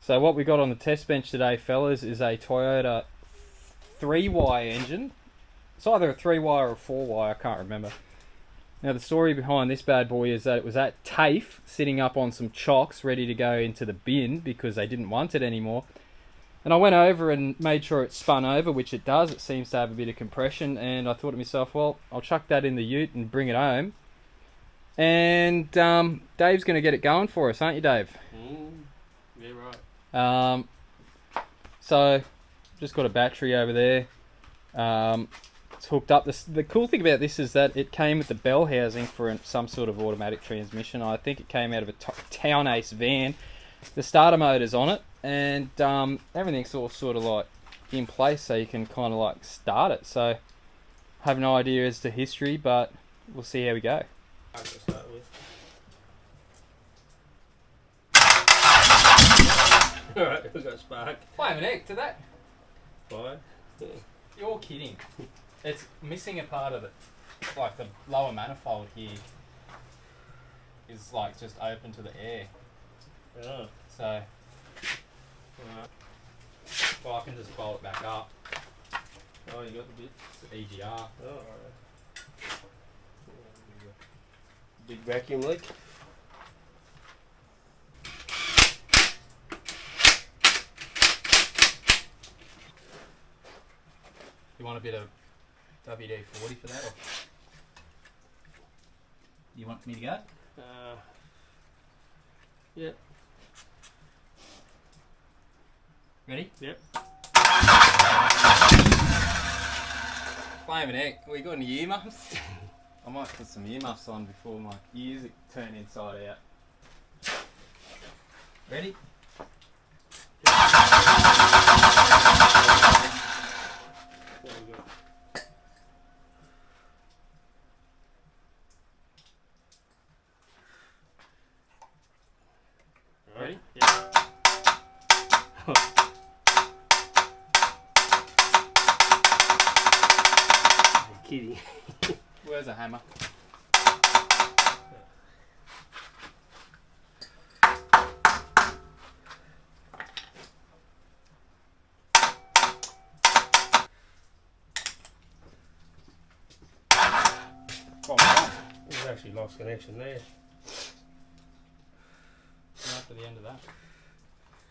So what we got on the test bench today, fellas, is a Toyota 3-wire engine. It's either a 3-wire or a 4-wire, I can't remember. Now the story behind this bad boy is that it was at TAFE, sitting up on some chocks, ready to go into the bin because they didn't want it anymore. And I went over and made sure it spun over, which it does. It seems to have a bit of compression, and I thought to myself, well, I'll chuck that in the ute and bring it home. And Dave's going to get it going for us, aren't you, Dave? Yeah, right. So, just got a battery over there. It's hooked up. The cool thing about this is that it came with the bell housing for some sort of automatic transmission. I think it came out of a Town Ace van. The starter motor's on it, and everything's all sort of like in place, so you can kind of like start it. So, I have no idea as to history, but we'll see how we go. I'm gonna start with. Alright, we've got a spark. Wait a minute, to that. Fire. Yeah. You're kidding. It's missing a part of it. Like the lower manifold here is like just open to the air. Oh. So, Alright. well, I can just bolt it back up. Oh, you got the bit. It's an EGR. Oh, alright. Big vacuum leak. You want a bit of WD-40 for that? Or you want me to go? Yeah. Ready? Yep. Wait a minute, we got any earmuffs? I might put some earmuffs on before my ears turn inside out. Ready? There we go. Ready? Yeah. I'm kidding. Where's a hammer? Oh, wow. There's actually lost connection there. After the end of that.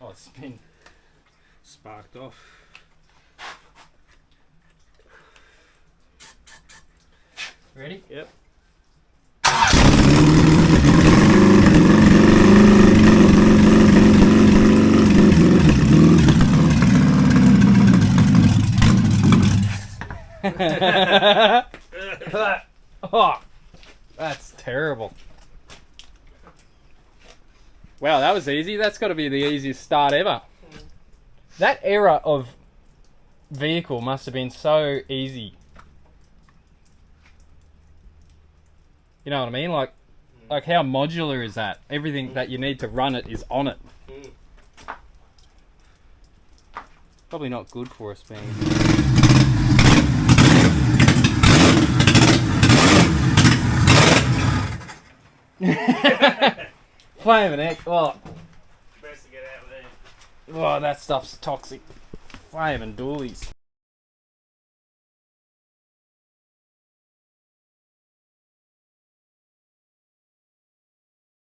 Oh, it's been Sparked off. ready? Yep. Oh, that's terrible. Wow, that was easy. That's got to be the easiest start ever. That era of vehicle must have been so easy. You know what I mean? Like how modular is that? Everything that you need to run it is on it. Probably not good for us being. Wait a minute. Oh, Best to get out of there. oh, that stuff's toxic. Flaming doolies.